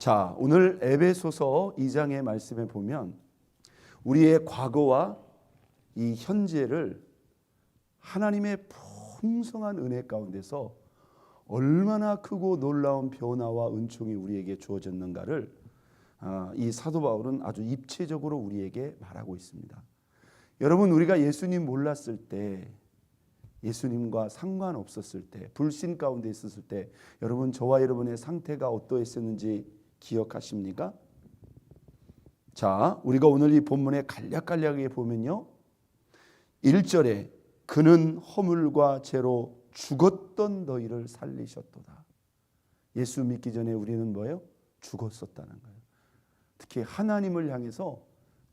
자, 오늘 에베소서 2장의 말씀에 보면 우리의 과거와 이 현재를 하나님의 풍성한 은혜 가운데서 얼마나 크고 놀라운 변화와 은총이 우리에게 주어졌는가를 이 사도 바울은 아주 입체적으로 우리에게 말하고 있습니다. 여러분, 우리가 예수님 몰랐을 때, 예수님과 상관없었을 때, 불신 가운데 있었을 때 여러분, 저와 여러분의 상태가 어떠했었는지 기억하십니까? 자, 우리가 오늘 이 본문에 간략간략하게 보면요, 1절에 그는 허물과 죄로 죽었던 너희를 살리셨도다. 예수 믿기 전에 우리는 뭐예요? 죽었었다는 거예요. 특히 하나님을 향해서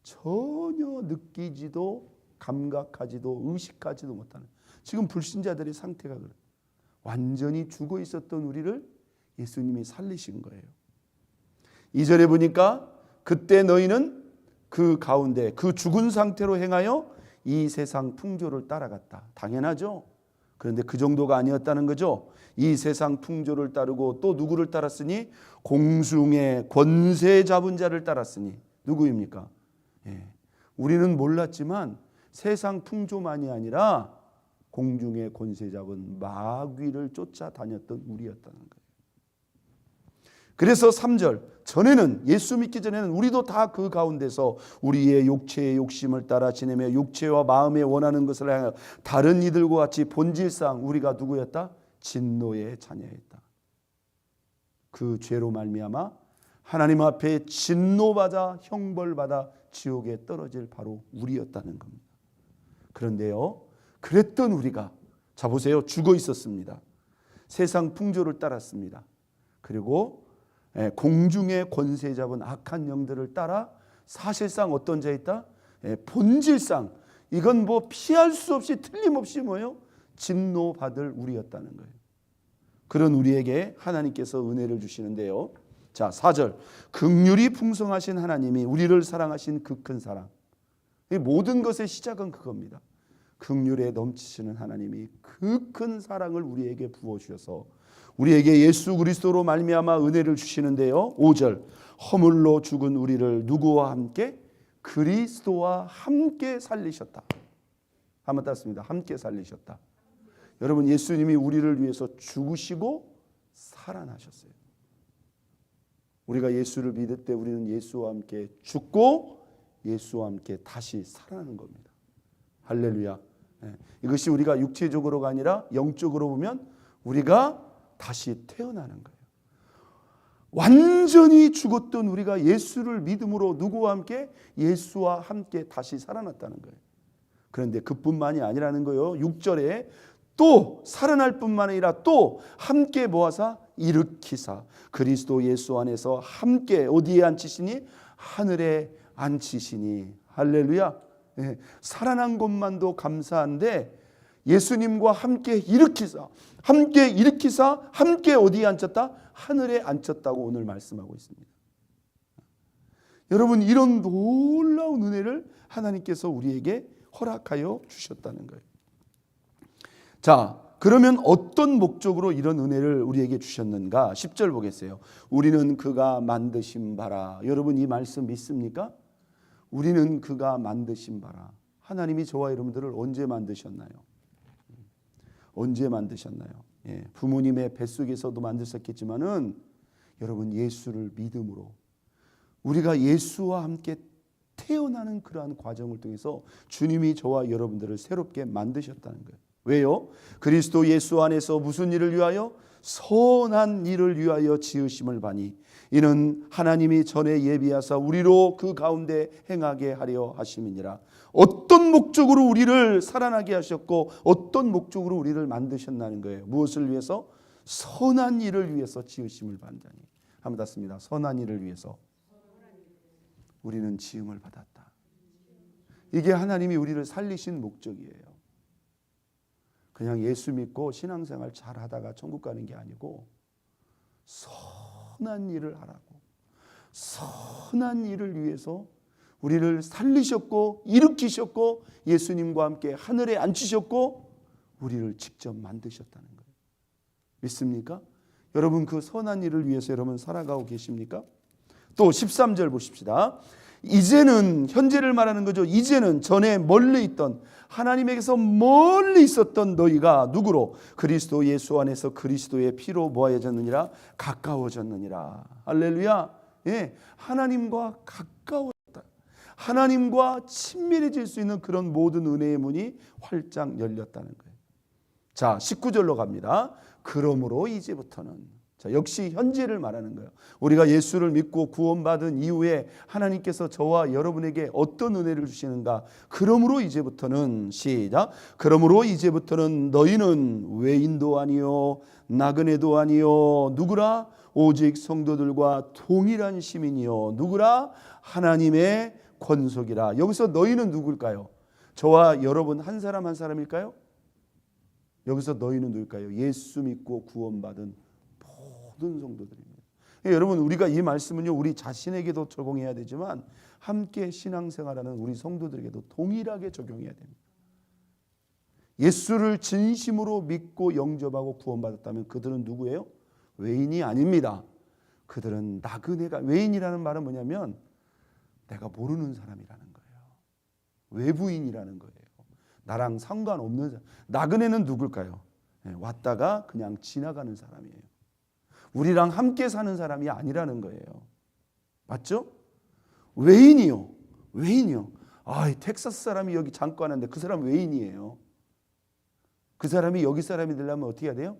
전혀 느끼지도 감각하지도 의식하지도 못하는, 지금 불신자들의 상태가 그래요. 완전히 죽어 있었던 우리를 예수님이 살리신 거예요. 2절에 보니까 그때 너희는 그 가운데 그 죽은 상태로 행하여 이 세상 풍조를 따라갔다. 당연하죠. 그런데 그 정도가 아니었다는 거죠. 이 세상 풍조를 따르고 또 누구를 따랐으니? 공중의 권세 잡은 자를 따랐으니. 누구입니까? 우리는 몰랐지만 세상 풍조만이 아니라 공중의 권세 잡은 마귀를 쫓아다녔던 우리였다는 거예요. 그래서 3절, 전에는, 예수 믿기 전에는 우리도 다 그 가운데서 우리의 육체의 욕심을 따라 지내며 육체와 마음에 원하는 것을 향하여 다른 이들과 같이 본질상 우리가 누구였다? 진노의 자녀였다. 그 죄로 말미암아 하나님 앞에 진노받아 형벌받아 지옥에 떨어질 바로 우리였다는 겁니다. 그런데요, 그랬던 우리가, 자 보세요, 죽어 있었습니다. 세상 풍조를 따랐습니다. 그리고 공중의 권세 잡은 악한 영들을 따라 사실상 어떤 자 있다? 본질상 이건 뭐 피할 수 없이 틀림없이 뭐예요? 진노받을 우리였다는 거예요. 그런 우리에게 하나님께서 은혜를 주시는데요. 자, 4절, 긍휼이 풍성하신 하나님이 우리를 사랑하신 그 큰 사랑. 이 모든 것의 시작은 그겁니다. 긍휼에 넘치시는 하나님이 그 큰 사랑을 우리에게 부어주셔서 우리에게 예수 그리스도로 말미암아 은혜를 주시는데요. 5절, 허물로 죽은 우리를 누구와 함께? 그리스도와 함께 살리셨다. 한번 땄습니다. 함께 살리셨다. 여러분, 예수님이 우리를 위해서 죽으시고 살아나셨어요. 우리가 예수를 믿을 때 우리는 예수와 함께 죽고 예수와 함께 다시 살아나는 겁니다. 할렐루야. 이것이 우리가 육체적으로가 아니라 영적으로 보면 우리가 다시 태어나는 거예요. 완전히 죽었던 우리가 예수를 믿음으로 누구와 함께? 예수와 함께 다시 살아났다는 거예요. 그런데 그뿐만이 아니라는 거예요. 6절에 또 살아날 뿐만 아니라 또 함께 모아서 일으키사 그리스도 예수 안에서 함께 어디에 앉히시니? 하늘에 앉히시니. 할렐루야. 살아난 것만도 감사한데 예수님과 함께 일으키사, 함께 어디에 앉혔다? 하늘에 앉혔다고 오늘 말씀하고 있습니다. 여러분, 이런 놀라운 은혜를 하나님께서 우리에게 허락하여 주셨다는 거예요. 자, 그러면 어떤 목적으로 이런 은혜를 우리에게 주셨는가? 10절 보겠어요. 우리는 그가 만드신 바라. 여러분, 이 말씀 믿습니까? 우리는 그가 만드신 바라. 하나님이 저와 여러분들을 언제 만드셨나요? 언제 만드셨나요? 부모님의 뱃속에서도 만드셨겠지만은 여러분, 예수를 믿음으로 우리가 예수와 함께 태어나는 그러한 과정을 통해서 주님이 저와 여러분들을 새롭게 만드셨다는 거예요. 왜요? 그리스도 예수 안에서 무슨 일을 위하여? 선한 일을 위하여 지으심을 바니 이는 하나님이 전에 예비하사 우리로 그 가운데 행하게 하려 하심이니라. 어떤 목적으로 우리를 살아나게 하셨고 어떤 목적으로 우리를 만드셨다는 거예요. 무엇을 위해서? 선한 일을 위해서 지으심을 받자니. 한번 닫습니다. 선한 일을 위해서 우리는 지음을 받았다. 이게 하나님이 우리를 살리신 목적이에요. 그냥 예수 믿고 신앙생활 잘 하다가 천국 가는 게 아니고 선한 일을 하라고, 선한 일을 위해서 우리를 살리셨고 일으키셨고 예수님과 함께 하늘에 앉히셨고 우리를 직접 만드셨다는 거예요. 믿습니까? 여러분, 그 선한 일을 위해서 여러분 살아가고 계십니까? 또 13절 보십시다. 이제는, 현재를 말하는 거죠. 이제는 전에 멀리 있던, 하나님에게서 멀리 있었던 너희가 누구로? 그리스도 예수 안에서 그리스도의 피로 뭐하여졌느니라? 가까워졌느니라. 할렐루야. 예, 하나님과 가까워졌다. 하나님과 친밀해질 수 있는 그런 모든 은혜의 문이 활짝 열렸다는 거예요. 자, 19절로 갑니다. 그러므로 이제부터는, 자, 역시 현재를 말하는 거예요. 우리가 예수를 믿고 구원받은 이후에 하나님께서 저와 여러분에게 어떤 은혜를 주시는가? 그러므로 이제부터는, 시작. 그러므로 이제부터는 너희는 외인도 아니요 나그네도 아니요 누구라? 오직 성도들과 동일한 시민이요 누구라? 하나님의 권속이라. 여기서 너희는 누굴까요? 저와 여러분 한 사람 한 사람일까요? 여기서 너희는 누굴까요? 예수 믿고 구원받은 모든 성도들입니다. 여러분, 우리가 이 말씀은요, 우리 자신에게도 적용해야 되지만 함께 신앙생활하는 우리 성도들에게도 동일하게 적용해야 됩니다. 예수를 진심으로 믿고 영접하고 구원받았다면 그들은 누구예요? 외인이 아닙니다. 그들은 나그네가, 외인이라는 말은 뭐냐면 내가 모르는 사람이라는 거예요. 외부인이라는 거예요. 나랑 상관없는 사람. 나그네는 누굴까요? 왔다가 그냥 지나가는 사람이에요. 우리랑 함께 사는 사람이 아니라는 거예요. 맞죠? 외인이요. 외인이요. 아, 텍사스 사람이 여기 잠깐 왔는데 그 사람 외인이에요. 그 사람이 여기 사람이 되려면 어떻게 해야 돼요?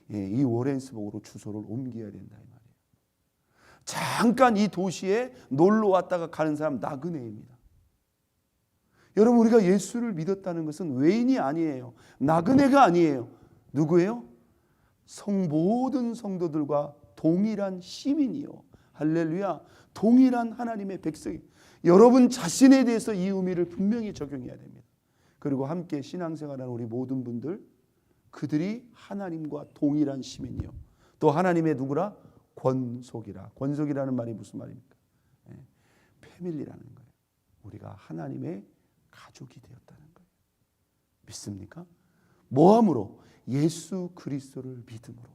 이 워렌스버그로 주소를 옮겨야 된다 이 말이에요. 잠깐 이 도시에 놀러 왔다가 가는 사람 나그네입니다. 여러분, 우리가 예수를 믿었다는 것은 외인이 아니에요. 나그네가 아니에요. 누구예요? 모든 성도들과 동일한 시민이요. 할렐루야. 동일한 하나님의 백성이. 여러분 자신에 대해서 이 의미를 분명히 적용해야 됩니다. 그리고 함께 신앙생활하는 우리 모든 분들, 그들이 하나님과 동일한 시민이요. 또 하나님의 누구라? 권속이라. 권속이라는 말이 무슨 말입니까? 패밀리라는 거예요. 우리가 하나님의 가족이 되었다는 거예요. 믿습니까? 뭐함으로? 예수 그리스도를 믿음으로.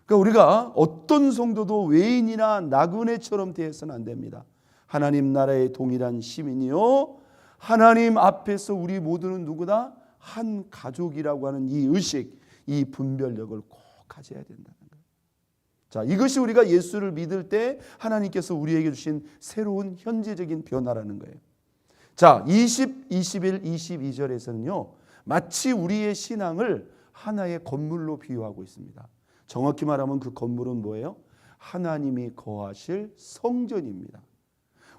그러니까 우리가 어떤 성도도 외인이나 나그네처럼 대해서는 안 됩니다. 하나님 나라의 동일한 시민이요, 하나님 앞에서 우리 모두는 누구다? 한 가족이라고 하는 이 의식, 이 분별력을 꼭 가져야 된다는 거예요. 자, 이것이 우리가 예수를 믿을 때 하나님께서 우리에게 주신 새로운 현재적인 변화라는 거예요. 자, 20, 21, 22절에서는요 마치 우리의 신앙을 하나의 건물로 비유하고 있습니다. 정확히 말하면 그 건물은 뭐예요? 하나님이 거하실 성전입니다.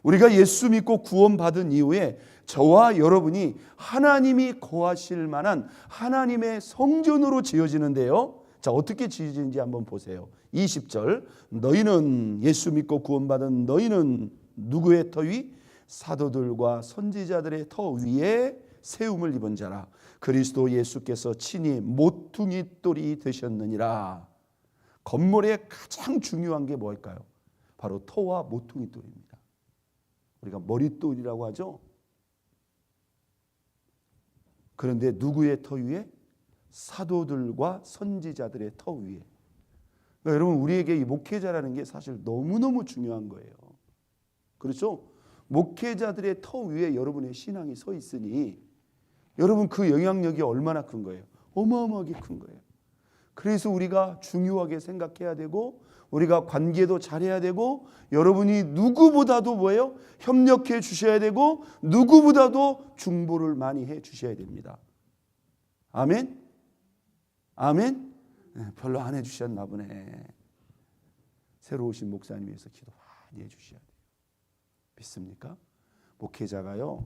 우리가 예수 믿고 구원받은 이후에 저와 여러분이 하나님이 거하실 만한 하나님의 성전으로 지어지는데요. 자, 어떻게 지어지는지 한번 보세요. 20절. 너희는, 예수 믿고 구원받은 너희는 누구의 터 위? 사도들과 선지자들의 터 위에 세움을 입은 자라. 그리스도 예수께서 친히 모퉁이 돌이 되셨느니라. 건물의 가장 중요한 게 뭘까요? 바로 터와 모퉁이 돌입니다. 우리가 머릿돌이라고 하죠. 그런데 누구의 터 위에? 사도들과 선지자들의 터 위에. 그러니까 여러분, 우리에게 이 목회자라는 게 사실 너무너무 중요한 거예요. 그렇죠? 목회자들의 터 위에 여러분의 신앙이 서 있으니 여러분 그 영향력이 얼마나 큰 거예요? 어마어마하게 큰 거예요. 그래서 우리가 중요하게 생각해야 되고 우리가 관계도 잘해야 되고 여러분이 누구보다도 뭐예요? 협력해 주셔야 되고 누구보다도 중보를 많이 해 주셔야 됩니다. 아멘? 아멘? 네, 별로 안 해주셨나 보네. 새로 오신 목사님 위해서 기도 많이 해주셔야 돼요. 믿습니까? 목회자가요,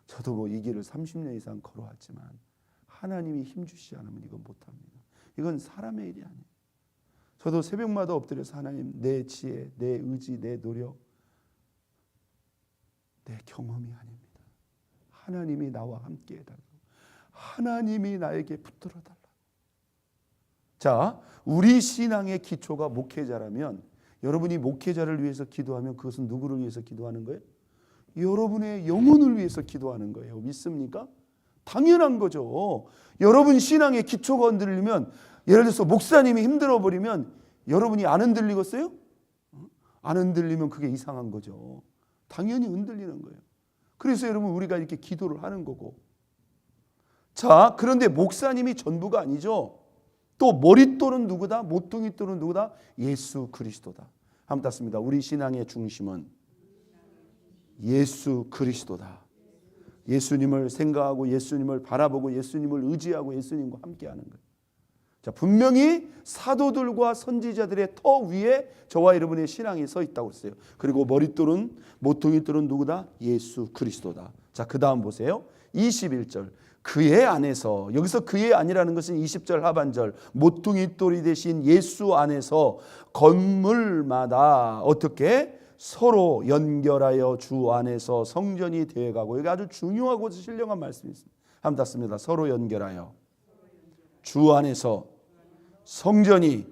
저도 뭐 이 길을 30년 이상 걸어왔지만 하나님이 힘주시지 않으면 이건 못합니다. 이건 사람의 일이 아니에요. 저도 새벽마다 엎드려서 하나님, 내 지혜, 내 의지, 내 노력, 내 경험이 아닙니다. 하나님이 나와 함께 해달라고. 하나님이 나에게 붙들어 달라고. 자, 우리 신앙의 기초가 목회자라면 여러분이 목회자를 위해서 기도하면 그것은 누구를 위해서 기도하는 거예요? 여러분의 영혼을 위해서 기도하는 거예요. 믿습니까? 당연한 거죠. 여러분 신앙의 기초가 흔들리면, 예를 들어서 목사님이 힘들어 버리면 여러분이 안 흔들리겠어요? 안 흔들리면 그게 이상한 거죠. 당연히 흔들리는 거예요. 그래서 여러분 우리가 이렇게 기도를 하는 거고. 자, 그런데 목사님이 전부가 아니죠. 또 머릿돌은 누구다? 모퉁이돌은 누구다? 예수 그리스도다. 한번 땄습니다. 우리 신앙의 중심은 예수 그리스도다. 예수님을 생각하고 예수님을 바라보고 예수님을 의지하고 예수님과 함께하는 거예요. 자, 분명히 사도들과 선지자들의 터 위에 저와 여러분의 신앙이 서 있다고 했어요. 그리고 머릿돌은 모퉁이돌은 누구다? 예수 그리스도다. 자, 그 다음 보세요. 21절. 그의 안에서, 여기서 그의 안이라는 것은 20절 하반절, 모퉁이돌이 되신 예수 안에서 건물마다 어떻게 서로 연결하여 주 안에서 성전이 되어가고, 여기 아주 중요하고 신령한 말씀이 있습니다. 한번 닫습니다. 서로 연결하여 주 안에서 성전이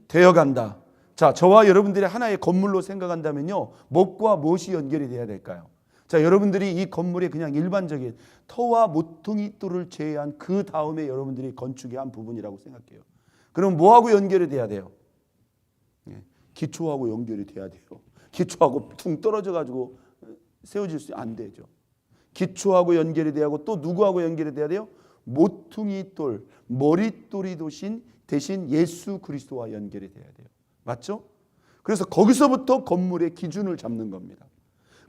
되어간다. 자, 저와 여러분들이 하나의 건물로 생각한다면요, 무엇과 무엇이 연결이 돼야 될까요? 자, 여러분들이 이 건물의 그냥 일반적인 터와 모퉁이돌을 제외한 그 다음에 여러분들이 건축의 한 부분이라고 생각해요. 그럼 뭐하고 연결이 돼야 돼요? 기초하고 연결이 돼야 돼요. 기초하고 퉁 떨어져 가지고 세워질 수 안 되죠. 기초하고 연결이 돼야 하고 또 누구하고 연결이 돼야 돼요? 모퉁이돌, 머릿돌이 대신 예수 그리스도와 연결이 돼야 돼요. 맞죠? 그래서 거기서부터 건물의 기준을 잡는 겁니다.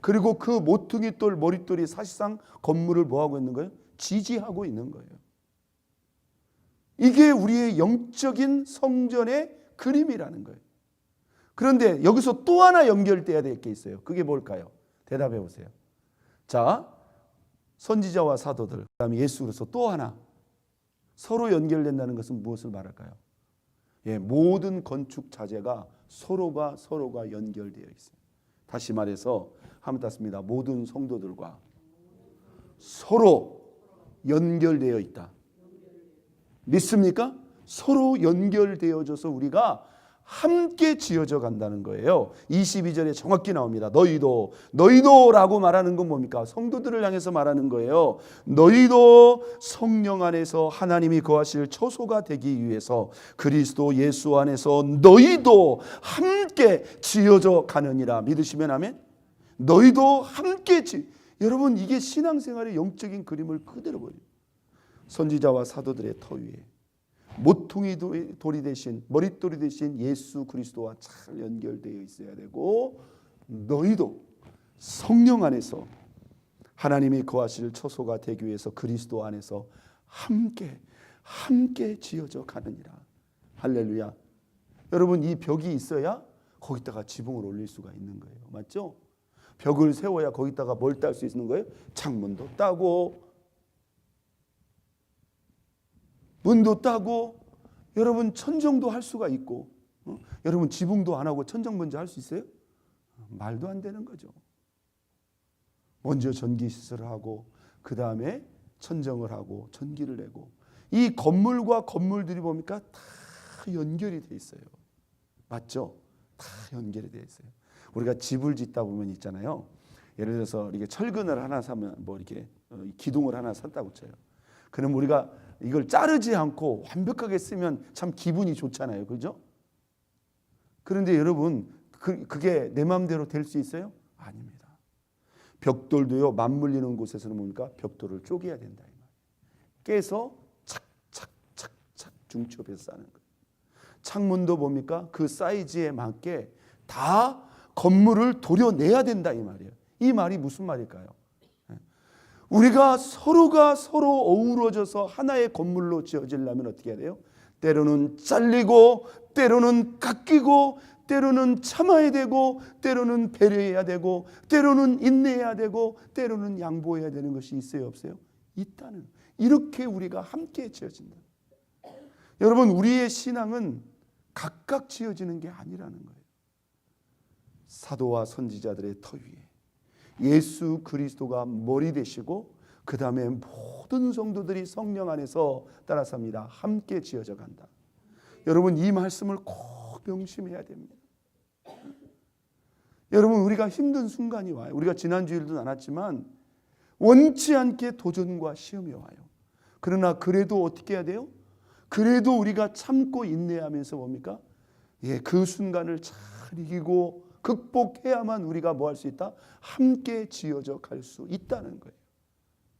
그리고 그 모퉁이돌, 머릿돌이 사실상 건물을 뭐하고 있는 거예요? 지지하고 있는 거예요. 이게 우리의 영적인 성전의 그림이라는 거예요. 그런데 여기서 또 하나 연결돼야 될 게 있어요. 그게 뭘까요? 대답해 보세요. 자, 선지자와 사도들, 그다음에 예수 그리스도 또 하나 서로 연결된다는 것은 무엇을 말할까요? 모든 건축 자재가 서로가 연결되어 있어요. 다시 말해서 한번 땄습니다. 모든 성도들과 서로 연결되어 있다. 믿습니까? 서로 연결되어져서 우리가 함께 지어져 간다는 거예요. 22절에 정확히 나옵니다. 너희도라고 말하는 건 뭡니까? 성도들을 향해서 말하는 거예요. 너희도 성령 안에서 하나님이 거하실 처소가 되기 위해서 그리스도 예수 안에서 너희도 함께 지어져 가느니라. 믿으시면 아멘. 너희도 함께 여러분, 이게 신앙생활의 영적인 그림을 그대로 보여요. 선지자와 사도들의 터 위에 모퉁이돌이 대신 머릿돌이 대신 예수 그리스도와 잘 연결되어 있어야 되고, 너희도 성령 안에서 하나님이 거하실 처소가 되기 위해서 그리스도 안에서 함께 지어져 가느니라. 할렐루야. 여러분, 이 벽이 있어야 거기다가 지붕을 올릴 수가 있는 거예요. 맞죠? 벽을 세워야 거기다가 뭘 딸 수 있는 거예요? 창문도 따고 문도 따고, 여러분 천정도 할 수가 있고, 여러분 지붕도 안 하고 천정 먼저 할 수 있어요? 말도 안 되는 거죠. 먼저 전기 시설을 하고 그 다음에 천정을 하고 전기를 내고, 이 건물과 건물들이 뭡니까? 다 연결이 돼 있어요. 맞죠? 다 연결이 돼 있어요. 우리가 집을 짓다 보면 있잖아요. 예를 들어서 이렇게 철근을 하나 사면 뭐 이렇게 기둥을 하나 샀다고 쳐요. 그럼 우리가 이걸 자르지 않고 완벽하게 쓰면 참 기분이 좋잖아요. 그죠? 그런데 여러분, 그게 내 마음대로 될 수 있어요? 아닙니다. 벽돌도요, 맞물리는 곳에서는 뭡니까? 벽돌을 쪼개야 된다. 깨서 착착착착 중첩해서 싸는 거예요. 창문도 뭡니까? 그 사이즈에 맞게 다 건물을 도려내야 된다, 이 말이에요. 이 말이 무슨 말일까요? 우리가 서로가 서로 어우러져서 하나의 건물로 지어지려면 어떻게 해야 돼요? 때로는 잘리고, 때로는 깎이고, 때로는 참아야 되고, 때로는 배려해야 되고, 때로는 인내해야 되고, 때로는 양보해야 되는 것이 있어요, 없어요? 있다는. 이렇게 우리가 함께 지어진다. 여러분, 우리의 신앙은 각각 지어지는 게 아니라는 거예요. 사도와 선지자들의 터 위에 예수 그리스도가 머리 되시고, 그 다음에 모든 성도들이 성령 안에서 따라 삽니다. 함께 지어져 간다. 여러분, 이 말씀을 꼭 명심해야 됩니다. 여러분, 우리가 힘든 순간이 와요. 우리가 지난주일도 나눴지만 원치 않게 도전과 시험이 와요. 그러나 그래도 어떻게 해야 돼요? 그래도 우리가 참고 인내하면서 뭡니까? 그 순간을 잘 이기고 극복해야만 우리가 뭐 할 수 있다? 함께 지어져 갈 수 있다는 거예요.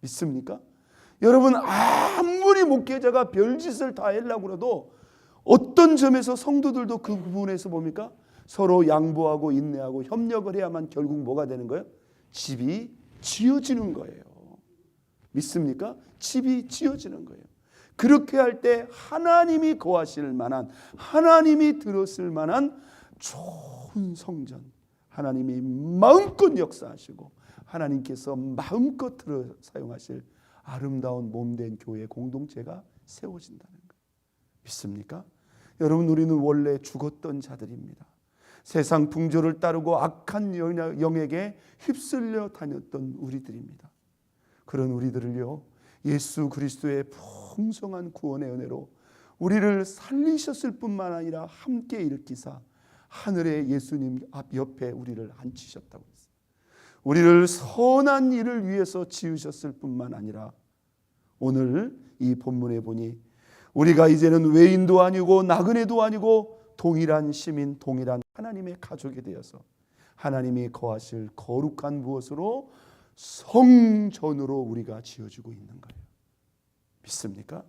믿습니까? 여러분, 아무리 목회자가 별짓을 다 하려고 해도 어떤 점에서 성도들도 그 부분에서 뭡니까? 서로 양보하고 인내하고 협력을 해야만 결국 뭐가 되는 거예요? 집이 지어지는 거예요. 믿습니까? 집이 지어지는 거예요. 그렇게 할 때 하나님이 거하실 만한, 하나님이 들었을 만한 좋은 성전, 하나님이 마음껏 역사하시고 하나님께서 마음껏 사용하실 아름다운 몸된 교회 공동체가 세워진다는 거예요. 믿습니까? 여러분, 우리는 원래 죽었던 자들입니다. 세상 풍조를 따르고 악한 영에게 휩쓸려 다녔던 우리들입니다. 그런 우리들을요, 예수 그리스도의 풍성한 구원의 은혜로 우리를 살리셨을 뿐만 아니라 함께 일으키사 하늘의 예수님 앞 옆에 우리를 앉히셨다고 했어요. 우리를 선한 일을 위해서 지으셨을 뿐만 아니라 오늘 이 본문에 보니 우리가 이제는 외인도 아니고 나그네도 아니고 동일한 시민, 동일한 하나님의 가족이 되어서 하나님이 거하실 거룩한 무엇으로? 성전으로 우리가 지어지고 있는 거예요. 믿습니까?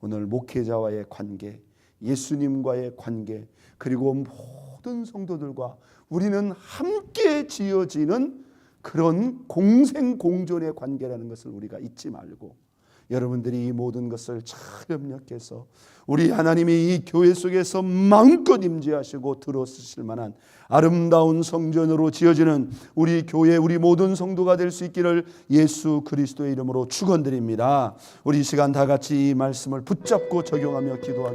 오늘 목회자와의 관계, 예수님과의 관계, 그리고 모든 성도들과 우리는 함께 지어지는 그런 공생공존의 관계라는 것을 우리가 잊지 말고, 여러분들이 이 모든 것을 잘 협력해서 우리 하나님이 이 교회 속에서 마음껏 임재하시고 들어쓰실 만한 아름다운 성전으로 지어지는 우리 교회, 우리 모든 성도가 될 수 있기를 예수 그리스도의 이름으로 축원드립니다. 우리 이 시간 다 같이 이 말씀을 붙잡고 적용하며 기도하겠습니다.